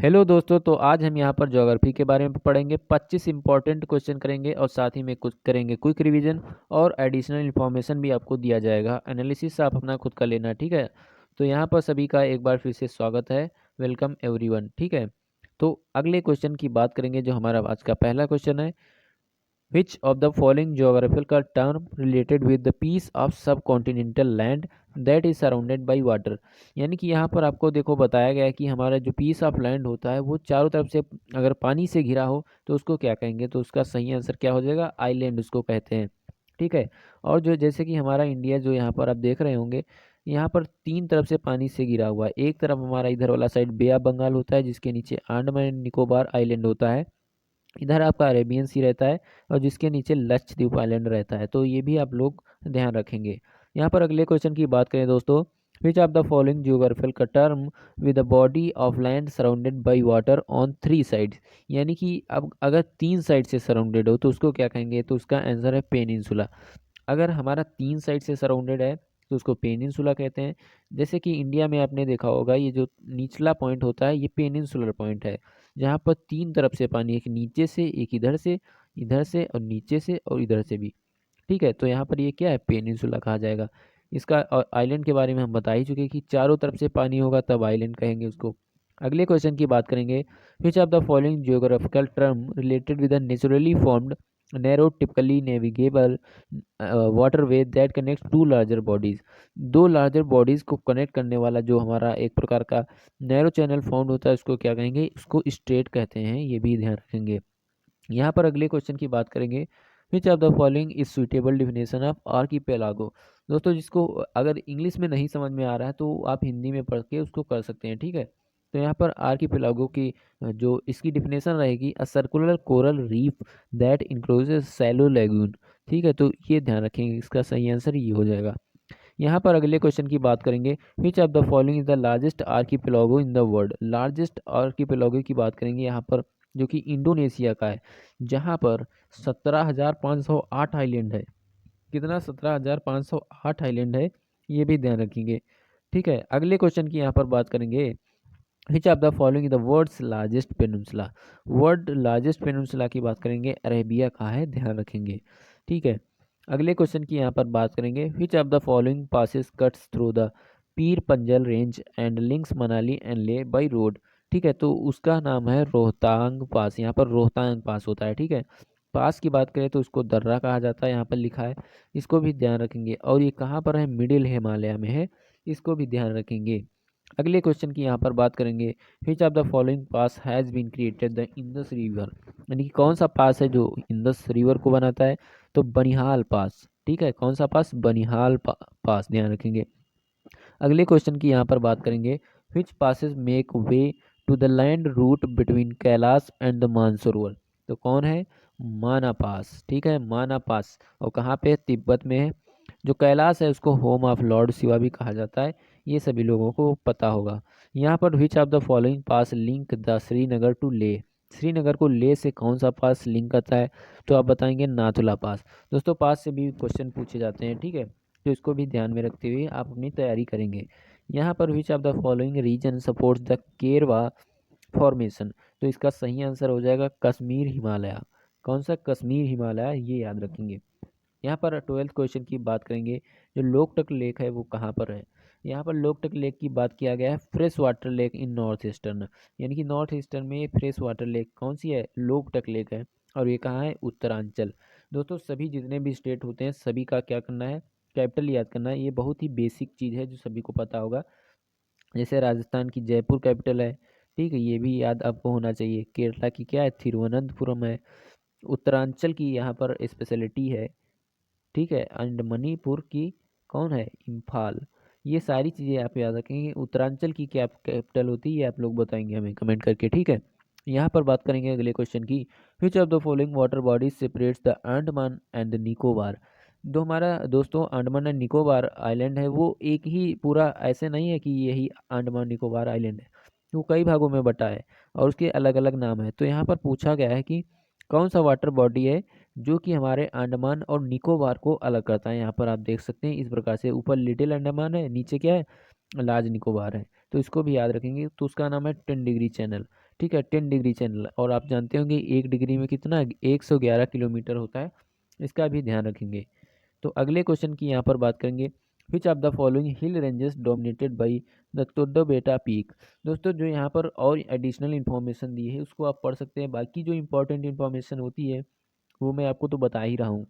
Hello दोस्तों, तो आज हम यहाँ पर ज्योग्राफी के बारे में पढ़ेंगे। 25 इंपॉर्टेंट क्वेश्चन करेंगे और साथ ही में कुछ करेंगे क्विक रिवीजन और एडिशनल इन्फॉर्मेशन भी आपको दिया जाएगा। एनालिसिस आप अपना खुद का लेना, ठीक है। तो यहाँ पर सभी का एक बार फिर से स्वागत है। वेलकम एवरीवन, ठीक है। तो अगले क्वेश्चन की बात करेंगे जो हमारा आज का पहला क्वेश्चन है। Which of the following geographical term related with the piece of subcontinental land that is surrounded by water? यानी कि यहाँ पर आपको देखो बताया गया है कि हमारा जो पीस ऑफ लैंड होता है वो चारों तरफ से अगर पानी से घिरा हो तो उसको क्या कहेंगे। तो उसका सही आंसर क्या हो जाएगा, आइलैंड उसको कहते हैं, ठीक है। और जो जैसे कि हमारा इंडिया जो यहाँ पर आप देख रहे होंगे, यहाँ पर तीन तरफ से पानी से घिरा हुआ है। एक तरफ हमारा इधर वाला साइड बे ऑफ बंगाल होता है, जिसके नीचे अंडमान एंड निकोबार आइलैंड होता है। इधर आपका अरेबियन सी रहता है और जिसके नीचे लक्षद्वीप आइलैंड रहता है। तो ये भी आप लोग ध्यान रखेंगे। यहाँ पर अगले क्वेश्चन की बात करें दोस्तों, विच of the following geographical term with the body of land surrounded by water on three sides? यानी कि अब अगर तीन साइड से सराउंडेड हो तो उसको क्या कहेंगे। तो उसका आंसर है पेनिनसुला। अगर हमारा तीन साइड से सराउंडेड है तो उसको पेनिनसुला कहते हैं। जैसे कि इंडिया में आपने देखा होगा, ये जो निचला पॉइंट होता है ये पेनिनसुलर पॉइंट है, जहाँ पर तीन तरफ से पानी, एक नीचे से, एक इधर से और नीचे से और इधर से भी, ठीक है। तो यहाँ पर ये क्या है, पेनिनसुला कहा जाएगा इसका। और आइलैंड के बारे में हम बता ही चुके कि चारों तरफ से पानी होगा तब आइलैंड कहेंगे उसको। अगले क्वेश्चन की बात करेंगे, which of the following geographical term related with the naturally formed narrow typically navigable waterway that connect two larger bodies? दो लार्जर बॉडीज को कनेक्ट करने वाला जो हमारा एक प्रकार का नैरो चैनल फाउंड होता है उसको क्या कहेंगे, उसको स्ट्रेट कहते हैं। ये भी ध्यान रखेंगे। यहाँ पर अगले क्वेश्चन की बात करेंगे, which of the following is suitable definition of archipelago? दोस्तों जिसको अगर इंग्लिश में नहीं समझ में आ रहा है तो आप हिंदी में पढ़ के उसको कर सकते हैं, ठीक है। तो यहाँ पर आर्कीपेलागो की जो इसकी डिफिनेशन रहेगी, a circular coral reef that encloses shallow lagoon, ठीक है। तो ये ध्यान रखेंगे, इसका सही आंसर ये हो जाएगा। यहाँ पर अगले क्वेश्चन की बात करेंगे, which of the following is the largest archipelago in the world? Largest archipelago की बात करेंगे यहाँ पर, जो कि इंडोनेशिया का है, जहाँ पर 17,508 आइलैंड है। कितना, 17,508 आइलैंड है, ये भी ध्यान रखेंगे, ठीक है। अगले क्वेश्चन की यहाँ पर बात करेंगे, which of the following the world's largest peninsula? World largest peninsula की बात करेंगे, अरेबिया का है, ध्यान रखेंगे, ठीक है। अगले क्वेश्चन की यहाँ पर बात करेंगे, which of the following passes cuts through the Pir Panjal range and links Manali and Leh by road? ठीक है, तो उसका नाम है रोहतांग पास। यहाँ पर रोहतांग पास होता है, ठीक है। पास की बात करें तो उसको दर्रा कहा जाता है, यहाँ पर लिखा है, इसको भी ध्यान रखेंगे। और ये कहाँ पर है, मिडिल हिमालय में है, इसको भी ध्यान रखेंगे। अगले क्वेश्चन की यहाँ पर बात करेंगे, which of the following pass has been created the Indus river? यानी कि कौन सा पास है जो इंदस रिवर को बनाता है? तो बनिहाल पास, ठीक है। कौन सा पास, बनिहाल पास, ध्यान रखेंगे। अगले क्वेश्चन की यहाँ पर बात करेंगे, which passes make way to the land route between Kailash and the Mansarovar? तो कौन है, माना पास, ठीक है, माना पास। और कहाँ पे है, तिब्बत में है। जो कैलाश है उसको होम ऑफ लॉर्ड शिवा भी कहा जाता है, ये सभी लोगों को पता होगा। यहाँ पर which of the following pass link the Srinagar to Leh? Srinagar को ले से कौन सा पास लिंक करता है? तो आप बताएंगे नाथुला पास। दोस्तों पास से भी क्वेश्चन पूछे जाते हैं, ठीक है। तो इसको भी ध्यान में रखते हुए आप अपनी तैयारी करेंगे। यहाँ पर which of the following region supports the Karewa formation? तो इसका सही आंसर हो जाएगा कश्मीर हिमालय। कौन सा, कश्मीर हिमालय, ये याद रखेंगे। यहाँ पर 12th क्वेश्चन की बात करेंगे, जो लोकटक लेक है वो कहाँ पर है? यहाँ पर लोकटक लेक की बात किया गया है, fresh water lake in north eastern, यानी कि नॉर्थ ईस्टर्न में फ्रेश वाटर लेक कौन सी है, लोकटक लेक है। और ये कहाँ है, उत्तरांचल। दोस्तों सभी जितने भी स्टेट होते हैं सभी का क्या करना है, कैपिटल याद करना है। ये बहुत ही बेसिक चीज़ है जो सभी को पता होगा। जैसे राजस्थान की जयपुर कैपिटल है, ठीक है, ये भी याद आपको होना चाहिए। केरला की क्या है, तिरुवनंतपुरम है। उत्तरांचल की यहाँ पर स्पेशलिटी है, ठीक है, एंड मणिपुर की कौन है, इम्फाल। ये सारी चीज़ें आप याद रखेंगे। उत्तरांचल की क्या कैपिटल होती है ये आप लोग बताएंगे हमें कमेंट करके, ठीक है। यहाँ पर बात करेंगे अगले क्वेश्चन की, विच of the following water bodies separates the Andaman and the Nicobar? जो हमारा दोस्तों अंडमान एंड निकोबार आइलैंड है वो एक ही पूरा ऐसे नहीं है कि यही अंडमान निकोबार आइलैंड है, वो कई भागों में बटा है और उसके अलग अलग नाम है। तो यहाँ पर पूछा गया है कि कौन सा वाटर बॉडी है जो कि हमारे अंडमान और निकोबार को अलग करता है। यहाँ पर आप देख सकते हैं इस प्रकार से, ऊपर लिटिल अंडमान है, नीचे क्या है, लार्ज निकोबार है। तो इसको भी याद रखेंगे। तो उसका नाम है 10 डिग्री चैनल, ठीक है, 10 डिग्री चैनल, और आप जानते होंगे 1 डिग्री में कितना 111 किलोमीटर होता है, इसका भी ध्यान रखेंगे। तो अगले क्वेश्चन की यहाँ पर बात करेंगे, which of the following hill ranges dominated by the Dodabetta peak. दोस्तों जो यहाँ पर और एडिशनल इन्फॉर्मेशन दी है उसको आप पढ़ सकते हैं, बाकी जो इंपॉर्टेंट इन्फॉर्मेशन होती है वो मैं आपको तो बता ही रहा हूँ।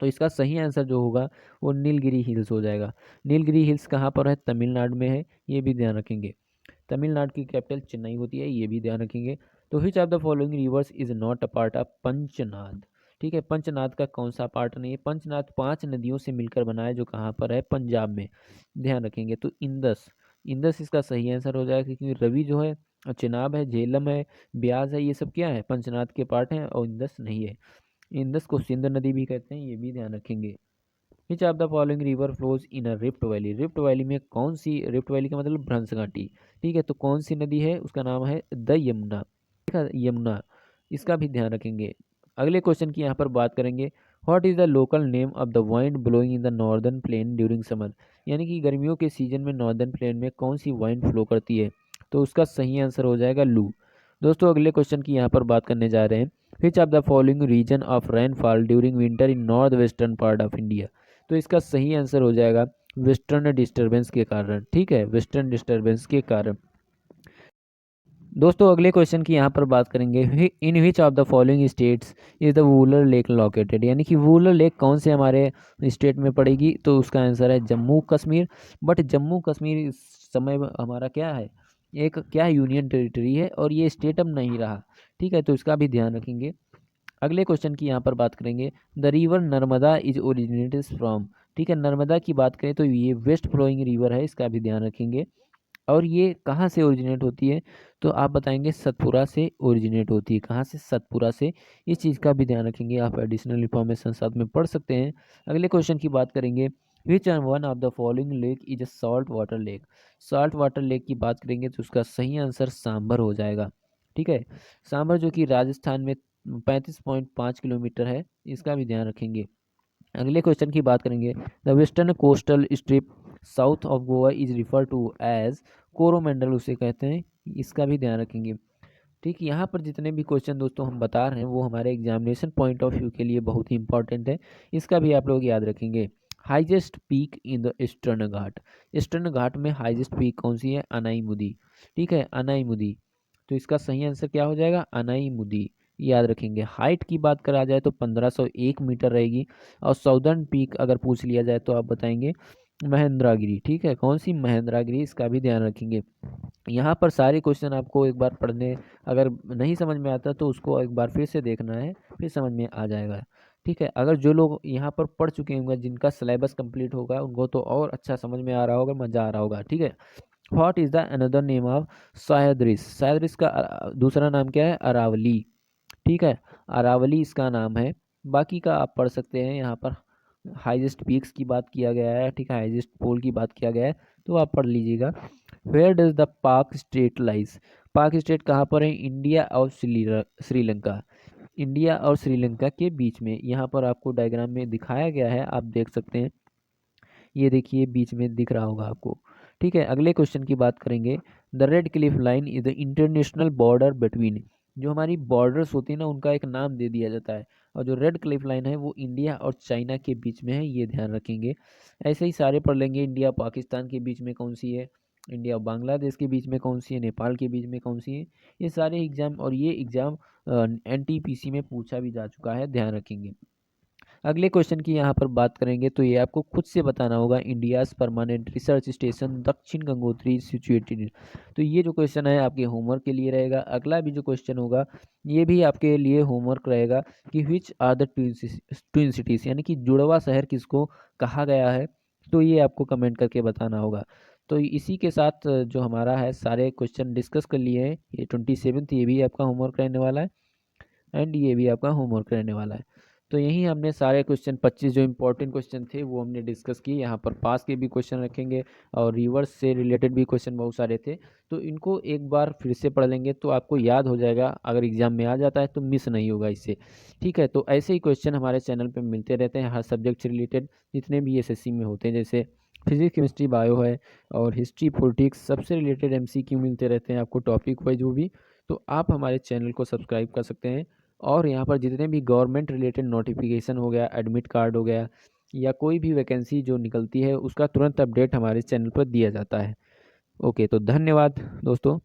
तो इसका सही आंसर जो होगा वो नीलगिरी हिल्स हो जाएगा। नीलगिरी हिल्स कहाँ पर है? तमिलनाडु में है, ये भी ध्यान रखेंगे। तमिलनाडु की कैपिटल चेन्नई होती है, ये भी ध्यान रखेंगे। तो which of the following rivers is not a part of Panchnad. ठीक है, पंचनाद का कौन सा पार्ट नहीं है? पंचनाद 5 नदियों से मिलकर बना है, जो कहाँ पर है? पंजाब में, ध्यान रखेंगे। तो इंदस, इंदस इसका सही आंसर हो जाएगा, क्योंकि रवि जो है, चेनाब है, झेलम है, ब्यास है, ये सब क्या है? पंचनाद के पार्ट हैं, और इंदस नहीं है। इंदस को सिंध नदी भी कहते हैं, ये भी ध्यान रखेंगे। विच of the following river flows in a rift valley. Rift valley में कौन सी, रिफ्ट वैली का मतलब भ्रंश घाटी, ठीक है, तो कौन सी नदी है? उसका नाम है द यमुना, ठीक है, यमुना, इसका भी ध्यान रखेंगे। अगले क्वेश्चन की यहाँ पर बात करेंगे, what is the local name of the wind blowing in the northern plain during summer. यानी कि गर्मियों के सीजन में नॉर्दर्न प्लेन में कौन सी वाइंड फ्लो करती है? तो उसका सही आंसर हो जाएगा लू। दोस्तों अगले क्वेश्चन की यहाँ पर बात करने जा रहे हैं, which of the following reason of rainfall during winter in north western part of India. तो इसका सही आंसर हो जाएगा वेस्टर्न डिस्टर्बेंस के कारण, ठीक है, वेस्टर्न डिस्टर्बेंस के कारण। दोस्तों अगले क्वेश्चन की यहाँ पर बात करेंगे, in which of the following states is the Wular lake located. यानी कि वूलर लेक कौन से हमारे स्टेट में पड़ेगी? तो उसका आंसर है जम्मू कश्मीर। बट जम्मू कश्मीर इस समय हमारा क्या है? एक क्या यूनियन टेरिटरी है, और ये स्टेट अब नहीं रहा, ठीक है, तो इसका भी ध्यान रखेंगे। अगले क्वेश्चन की यहाँ पर बात करेंगे, the river Narmada is originated from. ठीक है, नर्मदा की बात करें तो ये वेस्ट फ्लोइंग रिवर है, इसका भी ध्यान रखेंगे। और ये कहाँ से ओरिजिनेट होती है? तो आप बताएंगे सतपुरा से ओरिजिनेट होती है। कहाँ से? सतपुरा से। इस चीज़ का भी ध्यान रखेंगे, आप एडिशनल इन्फॉर्मेशन साथ में पढ़ सकते हैं। अगले क्वेश्चन की बात करेंगे, which one of the following lake is a salt water lake. Salt water lake की बात करेंगे तो उसका सही आंसर सांभर हो जाएगा, ठीक है, सांभर जो कि राजस्थान में 35.5 किलोमीटर है, इसका भी ध्यान रखेंगे। अगले क्वेश्चन की बात करेंगे, the western coastal strip south of Goa is refer to as Coromandel उसे कहते हैं, इसका भी ध्यान रखेंगे। ठीक, यहाँ पर जितने भी क्वेश्चन दोस्तों हम बता रहे हैं वो हमारे एग्जामिनेशन पॉइंट ऑफ व्यू के लिए बहुत ही इंपॉर्टेंट है, इसका भी आप लोग याद रखेंगे। Highest peak in the Eastern Ghat, Eastern Ghat में हाईएस्ट पीक कौन सी है? अनाईमुदी, ठीक है, अनाईमुदी। तो इसका सही आंसर क्या हो जाएगा? अनाईमुदी, याद रखेंगे। हाइट की बात करा जाए तो 1501 मीटर रहेगी, और साउदर्न पीक अगर पूछ लिया जाए तो आप बताएंगे महेंद्रागिरी, ठीक है, कौन सी? महेंद्रागिरी, इसका भी ध्यान रखेंगे। यहाँ पर सारे क्वेश्चन आपको एक बार पढ़ने, अगर नहीं समझ में आता तो उसको एक बार फिर से देखना है, फिर समझ में आ जाएगा, ठीक है। अगर जो लोग यहाँ पर पढ़ चुके होंगे, जिनका सिलेबस कंप्लीट होगा, उनको तो और अच्छा समझ में आ रहा होगा, मज़ा आ रहा होगा, ठीक है। What is the another name of Sahyadris. Sahyadris का दूसरा नाम क्या है? अरावली, ठीक है, अरावली इसका नाम है। बाकी का आप पढ़ सकते हैं, यहाँ पर हाईएस्ट पीक्स की बात किया गया है, ठीक है, हाईएस्ट पोल की बात किया गया है, तो आप पढ़ लीजिएगा। वेयर डज द पाक स्टेट लाइज। पाक स्टेट कहाँ पर है? इंडिया और श्रीलंका, इंडिया और श्रीलंका के बीच में। यहाँ पर आपको डायग्राम में दिखाया गया है, आप देख सकते हैं, ये देखिए बीच में दिख रहा होगा आपको, ठीक है। अगले क्वेश्चन की बात करेंगे, the red Cliff line is the international border between. जो हमारी बॉर्डर्स होती है ना, उनका एक नाम दे दिया जाता है, और जो रेड क्लिफ लाइन है वो इंडिया और चाइना के बीच में है, ये ध्यान रखेंगे। ऐसे ही सारे पढ़ लेंगे, इंडिया पाकिस्तान के बीच में कौन सी है, इंडिया बांग्लादेश के बीच में कौन सी है, नेपाल के बीच में कौन सी है, ये सारे एग्जाम, और ये एग्जाम एनटीपीसी में पूछा भी जा चुका है, ध्यान रखेंगे। अगले क्वेश्चन की यहाँ पर बात करेंगे तो ये आपको खुद से बताना होगा, इंडियाज परमानेंट रिसर्च स्टेशन दक्षिण गंगोत्री सिचुएटेड। तो ये जो क्वेश्चन है आपके होमवर्क के लिए रहेगा। अगला भी जो क्वेश्चन होगा ये भी आपके लिए होमवर्क रहेगा, कि which are the twin cities, यानी कि जुड़वा शहर किसको कहा गया है, तो ये आपको कमेंट करके बताना होगा। तो इसी के साथ जो हमारा है सारे क्वेश्चन डिस्कस कर लिए हैं, ये 27th ये भी आपका होमवर्क रहने वाला है, एंड ये भी आपका होमवर्क रहने वाला है। तो यही हमने सारे क्वेश्चन 25 जो इंपॉर्टेंट क्वेश्चन थे वो हमने डिस्कस किए। यहाँ पर पास के भी क्वेश्चन रखेंगे, और रिवर्स से रिलेटेड भी क्वेश्चन बहुत सारे थे, तो इनको एक बार फिर से पढ़ लेंगे तो आपको याद हो जाएगा, अगर एग्जाम में आ जाता है तो मिस नहीं होगा इससे, ठीक है। तो ऐसे ही क्वेश्चन हमारे चैनल पर मिलते रहते हैं, हर सब्जेक्ट से रिलेटेड जितने भी एसएससी में होते हैं, जैसे फिजिक्स केमिस्ट्री बायो है, और हिस्ट्री पॉलिटिक्स सबसे रिलेटेड एमसीक्यू मिलते रहते हैं आपको टॉपिक वाइज वो भी। तो आप हमारे चैनल को सब्सक्राइब कर सकते हैं और यहाँ पर जितने भी गवर्नमेंट रिलेटेड नोटिफिकेशन हो गया, एडमिट कार्ड हो गया या कोई भी वैकेंसी जो निकलती है उसका तुरंत अपडेट हमारे चैनल पर दिया जाता है। ओके, तो धन्यवाद दोस्तों।